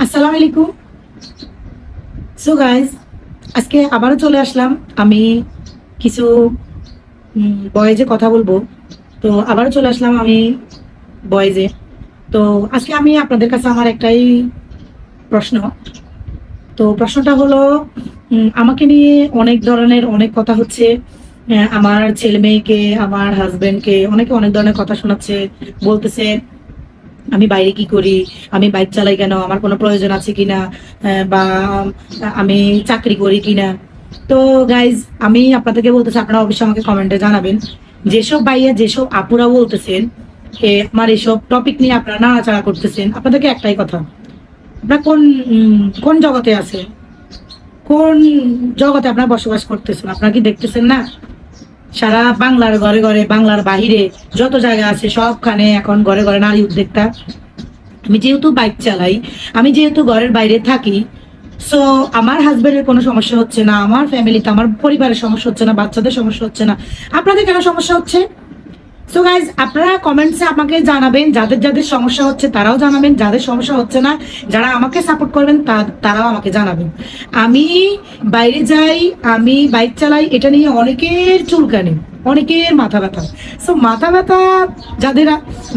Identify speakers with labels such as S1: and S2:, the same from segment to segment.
S1: আসসালামু আলাইকুম। So guys, আজকে আবারও চলে আসলাম। আমি কিছু বয়েজে কথা বলবো। তো আবারও চলে আসলাম আমি বয়েজে। তো আজকে আমি আপনাদের কাছে আমার একটাই প্রশ্ন। তো প্রশ্নটা হলো, আমাকে নিয়ে অনেক ধরনের অনেক কথা হচ্ছে। আমার ছেলে মেয়েকে, আমার হাজবেন্ডকে অনেকে অনেক ধরনের কথা শোনাচ্ছে, বলতেছে আমি বাইরে কি করি, আমি বাইক চালাই কেন, আমার কোনো প্রয়োজন আছে কিনা, বা আমি চাকরি করি কিনা। তো গাইজ, আমি আপনাদেরকে বলতেছি, আপনারা অবশ্যই আমাকে কমেন্টে জানাবেন যেসব ভাইয়া যেসব আপুরা বলতেছেন আমার এইসব টপিক নিয়ে আপনারা নাড়াচাড়া করতেছেন। আপনাদেরকে একটাই কথা, আপনারা কোন কোন জগতে আছেন, কোন জগতে আপনারা বসবাস করতেছেন? আপনারা কি দেখতেছেন না? সারা বাংলার ঘরে ঘরে, বাংলার বাহিরে যত জায়গা আছে সবখানে এখন ঘরে ঘরে নারী উদ্যোক্তা। আমি যেহেতু বাইক চালাই, আমি যেহেতু ঘরের বাইরে থাকি, সো আমার হাজবেন্ডের কোনো সমস্যা হচ্ছে না, আমার ফ্যামিলিতে আমার পরিবারের সমস্যা হচ্ছে না, বাচ্চাদের সমস্যা হচ্ছে না। আপনাদের কেন সমস্যা হচ্ছে? সো গাইজ, আপনারা কমেন্টসে আমাকে জানাবেন, যাদের যাদের সমস্যা হচ্ছে তারাও জানাবেন, যাদের সমস্যা হচ্ছে না, যারা আমাকে সাপোর্ট করবেন তারাও আমাকে জানাবেন। আমি বাইরে যাই, আমি বাইক চালাই, এটা নিয়ে অনেকের চুলকানি, অনেকের মাথা ব্যথা। সো মাথা ব্যথা, যাদের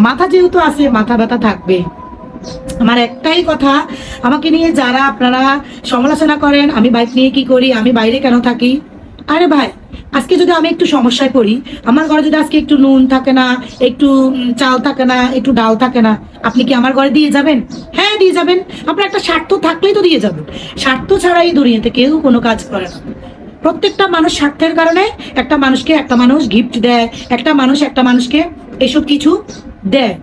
S1: মাথা যেহেতু আছে, মাথা ব্যথা থাকবে। আমার একটাই কথা, আমাকে নিয়ে যারা আপনারা সমালোচনা করেন, আমি বাইক নিয়ে কি করি, আমি বাইরে কেন থাকি, আরে ভাই, আজকে যদি আমি একটু সমস্যায় পড়ি, আমার ঘরে যদি আজকে একটু নুন থাকে না, একটু চাল থাকে না, একটু ডাল থাকে না, আপনি কি আমার ঘরে দিয়ে যাবেন? হ্যাঁ, দিয়ে যাবেন। আপনার একটা স্বার্থ থাকলেই তো দিয়ে যাবেন। স্বার্থ ছাড়া এই দুনিয়াতে কেউ কোনো কাজ করে না। প্রত্যেকটা মানুষ স্বার্থের কারণে একটা মানুষকে, একটা মানুষ গিফট দেয়, একটা মানুষ একটা মানুষকে এসব কিছু দেয়।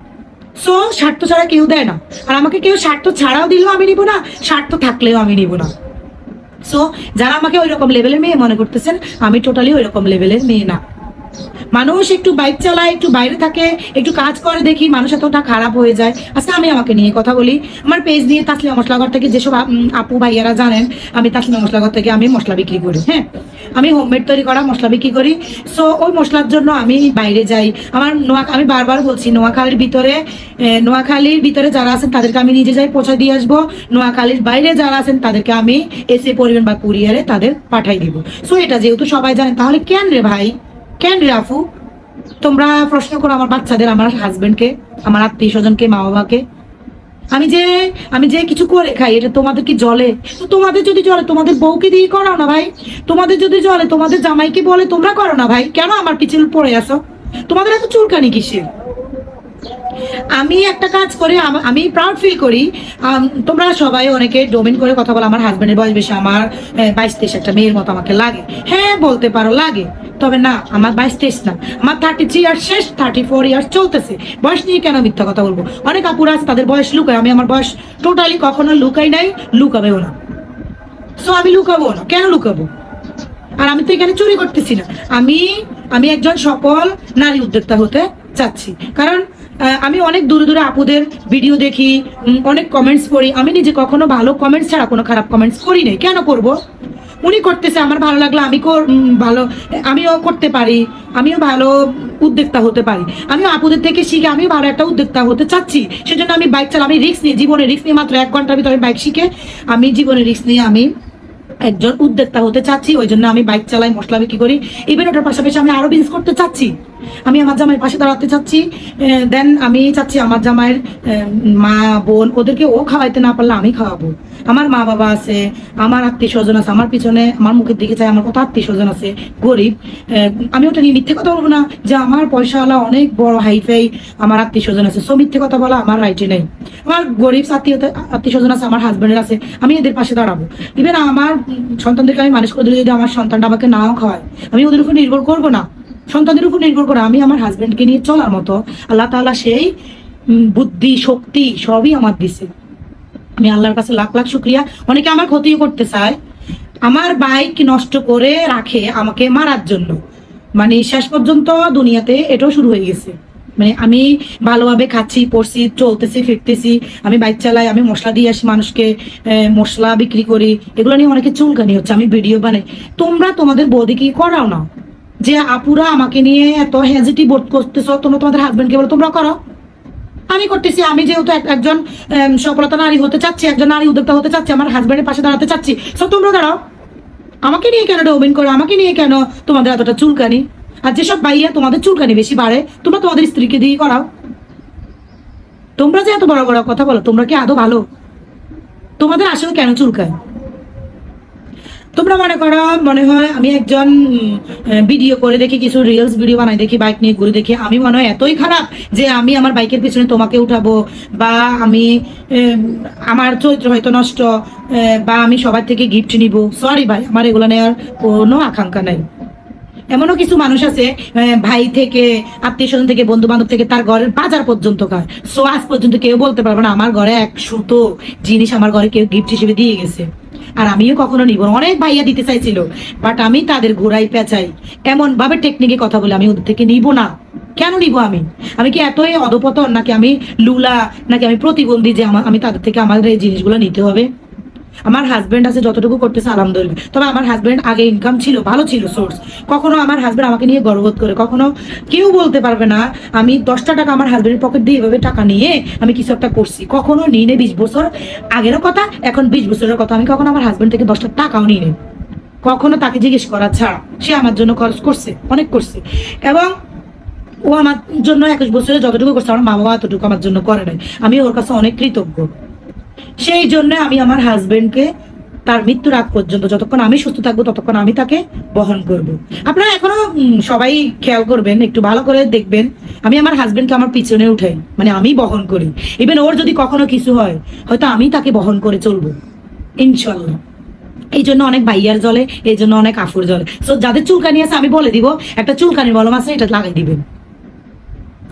S1: সো স্বার্থ ছাড়া কেউ দেয় না। আর আমাকে কেউ স্বার্থ ছাড়াও দিলেও আমি নিব না, স্বার্থ থাকলেও আমি নিব না। সো যারা আমাকে ওই রকম লেভেলের মেয়ে মনে করতেছেন, আমি টোটালি ওই রকম লেভেলের মেয়ে না। মানুষ একটু বাইক চালায়, একটু বাইরে থাকে, একটু কাজ করে দেখি মানুষ এতটা খারাপ হয়ে যায়। আজকে আমি আমাকে নিয়ে কথা বলি। আমার পেজ নিয়ে তাসলিমা মশলাঘর থেকে যেসব আপু ভাইয়ারা জানেন, আমি তাসলিমা মশলাঘর থেকে আমি মশলা বিক্রি করি। হ্যাঁ, আমি হোমমেড তৈরি করা মশলা বিক্রি করি। সো ওই মশলার জন্য আমি বাইরে যাই। আমি বারবার বলছি, নোয়াখালীর ভিতরে যারা আছেন তাদেরকে আমি নিজে যাই পৌঁছে দিয়ে আসবো। নোয়াখালীর বাইরে যারা আছেন তাদেরকে আমি এসে পরিবহন বা কুরিয়ারে তাদের পাঠাই দিব। সো এটা যেহেতু সবাই জানেন, তাহলে কেন রে ভাই, কেন রে আফু তোমরা প্রশ্ন করো আমার বাচ্চাদের, আমার হাজবেন্ডকে, আমার আত্মীয় স্বজনকে, মা বাবাকে? আমি যে কিছু করে খাই, এটা তোমাদের কি জলে? তো তোমাদের যদি জলে, তোমাদের বউকে দিয়ে করাও না ভাই। তোমাদের যদি জলে, তোমাদের জামাইকে বলে তোমরা করো না ভাই। কেন আমার পিছনে পড়ে আসো? তোমাদের এত চুলকানি কিসের? আমি একটা কাজ করে আমি প্রাউড ফিল করি। তোমরা সবাই অনেকে ডোমেন করে কথা বলো, আমার হাজবেন্ডের বয়স বেশি, আমার 22-23 একটা মেয়ের মতো আমাকে লাগে। হ্যাঁ, বলতে পারো লাগে, তবে না, আমার 22-23 না, আমার 33 ইয়ার্স শেষ, 34 ইয়ার্স চলতেছে। বয়স নিয়ে কেন মিথ্যা কথা বলবো? অনেক আপুরা আছে তাদের বয়স লুকায়, আমি আমার বয়স টোটালি কখনো লুকাই নাই, লুকাবেও না। সো আমি লুকাবো না, কেন লুকাবো? আর আমি তো এখানে চুরি করতেছি না। আমি আমি একজন সফল নারী উদ্যোক্তা হতে চাচ্ছি। কারণ আমি অনেক দূরে দূরে আপুদের ভিডিও দেখি, অনেক কমেন্টস পড়ি। আমি নিজে কখনো ভালো কমেন্টস ছাড়া কোনো খারাপ কমেন্টস করি নাই। কেন করব? উনি করতেছে, আমার ভালো লাগলো, আমিও করতে পারি, আমিও ভালো উদ্যোক্তা হতে পারি। আমিও আপুদের থেকে শিখে আমিও ভালো একটা উদ্যোক্তা হতে চাচ্ছি। সেজন্য আমি বাইক চালাই, আমি রিস্ক নিয়ে, জীবনে রিস্ক নিয়ে, মাত্র 1 ঘন্টার ভিতরে বাইক শিখে আমি জীবনে রিস্ক নিয়ে আমি একজন উদ্যোক্তা হতে চাচ্ছি। ওই জন্য আমি বাইক চালাই, মশলা বিক্রি করি। ইভেন ওটার পাশাপাশি আমি আরো বিজনেস করতে চাচ্ছি। আমি আমার জামাইয়ের পাশে দাঁড়াতে চাচ্ছি। দেন আমি চাচ্ছি আমার জামাইয়ের মা বোন, ওদেরকে ও খাওয়াইতে না পারলে আমি খাওয়াবো। আমার মা বাবা আছে, আমার আত্মীয় স্বজন আছে, আমার পিছনে আমার মুখের দিকে চাই, আমার কত আত্মীয় স্বজন আছে গরিব। আমি ওটা নিয়ে মিথ্যে কথা বলবো না যে আমার পয়সাওয়ালা অনেক বড় হাইফাই আমার আত্মীয় স্বজন আছে। সো মিথ্যে কথা বলা আমার রাইটে নেই। আমার গরিব আত্মীয় স্বজন আছে, আমার হাজবেন্ডের আছে, আমি এদের পাশে দাঁড়াবো। ইভেন আমার সন্তানদেরকে আমি মানুষ করে দিলে, যদি আমার সন্তানটা আমাকে নাও খাওয়ায়, আমি ওদের উপর নির্ভর করবো না, সন্তানদের উপর নির্ভর করে আমি আমার হাজবেন্ডকে নিয়ে চলার মতো আল্লাহ তাআলা সেই বুদ্ধি শক্তি সবই আমার দিছে। আমি আল্লাহর কাছে লাখ লাখ শুকরিয়া। অনেকে আমার ক্ষতিও করতে চায়, আমার বাইক নষ্ট করে রাখে আমাকে মারার জন্য। মানে শেষ পর্যন্ত দুনিয়াতে এটাও শুরু হয়ে গেছে। মানে আমি ভালোভাবে খাচ্ছি, পড়ছি, চলতেছি, ফিরতেছি, আমি বাইক চালাই, আমি মশলা দিয়ে আসি মানুষকে, মশলা বিক্রি করি, এগুলো নিয়ে অনেকে চুলকানি হচ্ছে, আমি ভিডিও বানাই। তোমরা তোমাদের বৌদি কি করাও না? যে আপুরা আমাকে নিয়ে এত হেজিটি বোধ করতেছ, তোমরা তোমাদের হাজবেন্ডকে বলো তোমরা করো। আমি করতেছি। আমি যেহেতু একজন সফলতা নারী হতে চাচ্ছি, একজন নারী উদ্যোক্তা হতে চাচ্ছি, আমার হাজব্যান্ডের পাশে দাঁড়াতে চাচ্ছি, সো তোমরা দাঁড়াও। আমাকে নিয়ে কেন ডোমিন করো? আমাকে নিয়ে কেন তোমাদের এতটা চুলকানি? আর যেসব ভাইয়া তোমাদের চুলকানি বেশি বাড়ে, তোমরা তোমাদের স্ত্রীকে দিয়ে করাও। তোমরা যে এত বড় বড় কথা বলো, তোমরা কি আদৌ ভালো? তোমাদের আসলে কেন চুলকায়? তোমরা মনে হয় আমি একজন ভিডিও করে দেখি, কিছু রিলস ভিডিও বানাই দেখি, বাইক নিয়ে ঘুরে দেখি, আমি মনে হয় এতই খারাপ যে আমি আমার বাইকের পিছনে তোমাকে উঠাবো, বা আমি আমার চরিত্র হয়তো নষ্ট, বা আমি সবার থেকে গিফট নিব। সরি ভাই, আমার এগুলো নেওয়ার কোনো আকাঙ্ক্ষা নাই। এমনও কিছু মানুষ আছে ভাই থেকে, আত্মীয় স্বজন থেকে, বন্ধু বান্ধব থেকে তার ঘরের বাজার পর্যন্ত খায়। সো আজ পর্যন্ত কেউ বলতে পারবে না আমার ঘরে এক সুতো জিনিস আমার ঘরে কেউ গিফট হিসেবে দিয়ে গেছে। আর আমিও কখনো নিব না। অনেক ভাইয়া দিতে চাইছিল, বাট আমি তাদের ঘোরাই পেঁচাই, এমন ভাবে টেকনিকে কথা বলে আমি ওদের থেকে নিব না। কেন নিব? আমি কি এতই অধপতন, নাকি আমি লুলা, নাকি আমি প্রতিবন্ধী যে আমি তাদের থেকে আমাদের এই জিনিসগুলো নিতে হবে? আমার হাজবেন্ড আছে, যতটুকু করতেছে আলহামদুলিল্লাহ। তবে আমার হাজবেন্ড আগে ইনকাম ছিল, ভালো ছিল সোর্স। কখনো আমার হাজবেন্ড আমাকে নিয়ে গর্ববোধ করে, কখনো কেউ বলতে পারবে না আমি 10টা টাকা আমার হাজবেন্ডের পকেট দিয়ে এভাবে টাকা নিয়ে আমি কিছু একটা করছি। কখনো নিয়ে নেই। 20 বছর আগেরও কথা, এখন 20 বছরের কথা, আমি কখনো আমার হাজবেন্ড থেকে 10টা টাকাও নিয়ে নেই। কখনো তাকে জিজ্ঞেস করা ছাড়া। সে আমার জন্য খরচ করছে, অনেক করছে, এবং ও আমার জন্য 21 বছরে যতটুকু করছে আমার মা বাবা এতটুকু আমার জন্য করে নাই। আমি ওর কাছে অনেক কৃতজ্ঞ। সেই জন্য আমি আমার হাজবেন্ডকে তার মৃত্যুর আগ পর্যন্ত, যতক্ষণ আমি সুস্থ থাকবো ততক্ষণ আমি তাকে বহন করব। আপনারা এখনো সবাই খেয়াল করবেন, একটু ভালো করে দেখবেন, আমি আমার হাজবেন্ডকে আমার পিছনে উঠাই, মানে আমি বহন করি। ইভেন ওর যদি কখনো কিছু হয়, হয়তো আমি তাকে বহন করে চলবো ইনশাল্লাহ। এই জন্য অনেক ভাইয়ার জলে, এই জন্য অনেক আফুর জলে। সো যাদের চুলকানি আছে আমি বলে দিব, একটা চুলকানির মলম আছে, এটা লাগাই দিবেন।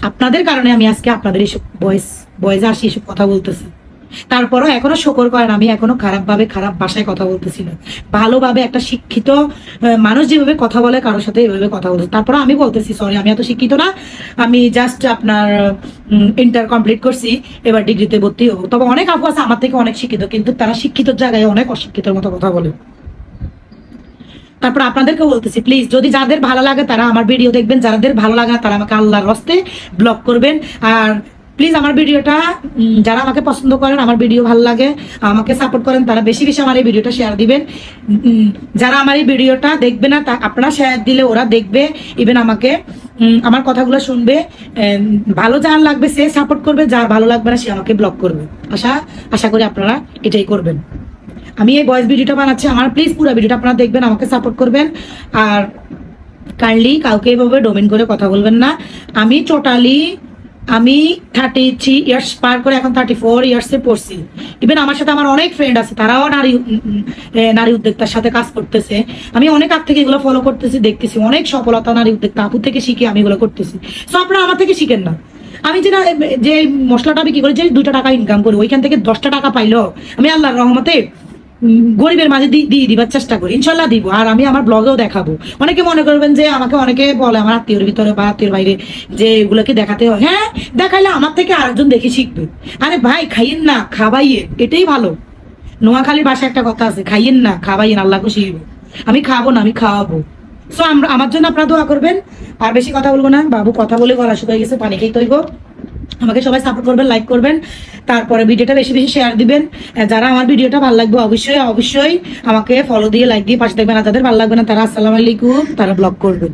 S1: আপনাদের কারণে আমি আজকে আপনাদের এইসব বয়েসে আসি, এসব কথা বলতেছি। তারপরও এখনো শোকর করেন, আমি এখনো খারাপ ভাষায় কথা বলতেছি না। ভালোভাবে একটা শিক্ষিত মানুষ যেভাবে কথা বলে কারোর সাথে এভাবে কথা বলতেছি। তারপরে আমি বলতেছি সরি, আমি এত শিক্ষিত না, আমি জাস্ট আপনার ইন্টার কমপ্লিট করছি, এবার ডিগ্রিতে ভর্তি হবো। তবে অনেক আপু আছে আমার থেকে অনেক শিক্ষিত, কিন্তু তারা শিক্ষিত জায়গায় অনেক অশিক্ষিতর মতো কথা বলে। তারপর আপনাদেরকে বলতেছি, প্লিজ যদি যাদের ভালো লাগে তারা আমার ভিডিও দেখবেন, যাদের ভালো লাগে তারা আমাকে আল্লাহর হস্তে ব্লক করবেন। আর প্লিজ আমার ভিডিওটা, যারা আমাকে পছন্দ করেন, আমার ভিডিও ভালো লাগে, আমাকে সাপোর্ট করেন, তারা বেশি বেশি আমার এই ভিডিওটা শেয়ার দিবেন। যারা আমার এই ভিডিওটা দেখবে না, আপনারা শেয়ার দিলে ওরা দেখবে, ইভেন আমাকে আমার কথাগুলো শুনবে। ভালো যার লাগবে সে সাপোর্ট করবে, যার ভালো লাগবে না সে আমাকে ব্লক করবে। আশা করি আপনারা এটাই করবেন। আমি এই ভয়েস ভিডিওটা বানাচ্ছি, আমার প্লিজ পুরো ভিডিওটা আপনারা দেখবেন, আমাকে সাপোর্ট করবেন। আর কাইন্ডলি কাউকে এইভাবে ডোমিন করে কথা বলবেন না। আমি 33 ইয়ার্স পার করে এখন 34 ইয়ার্সে পড়ছি। ইভেন আমার সাথে আমার অনেক ফ্রেন্ড আছে, তারাও নারী উদ্যোক্তার সাথে কাজ করতেছে। আমি অনেক আগ থেকে এগুলো ফলো করতেছি, দেখতেছি অনেক সফলতা নারী উদ্যোক্তা আপু থেকে শিখে আমি এগুলো করতেছি। সো আপনারা আমার থেকে শিখেন না। আমি যে মশলাটা বিক্রি করি, যে 2টা টাকা ইনকাম করি, ওইখান থেকে 10টা টাকা পাইলো আমি আল্লাহর রহমতে গরিবের মাঝে দিয়ে দিবার চেষ্টা করি, ইনশাল্লাহ দিব। আর আমি আমার ব্লগেও দেখাবো। অনেকে মনে করবেন যে আমাকে অনেকে বলে আমার আত্মীয়র ভিতরে বা আত্মীয়র বাইরে যে এগুলোকে দেখাতে হয়। হ্যাঁ, দেখাইলে আমার থেকে আরেকজন দেখে শিখবে। আরে ভাই, খাইয়েন না, খাওয়াইয়েন, এটাই ভালো। নোয়াখালীর ভাষায় একটা কথা আছে, খাইয়েন না, খাওয়াইয়েন, আল্লাহ খুশি হইব। আমি খাবো না, আমি খাওয়াবো। সো আমার জন্য আপনারা দোয়া করবেন। আর বেশি কথা বলবো না, বাবু কথা বলে গলা শুকিয়ে গেছে, পানি খেয়ে তৈব। আমাকে সবাই সাপোর্ট করবেন, লাইক করবেন, তারপরে ভিডিওটা বেশি বেশি শেয়ার দিবেন। যারা আমার ভিডিওটা ভালো লাগবে অবশ্যই আমাকে ফলো দিয়ে লাইক দিয়ে পাশে থাকবেন। আর যাদের ভালো লাগবে না তারা আসসালামু আলাইকুম, তারা ব্লক করবেন।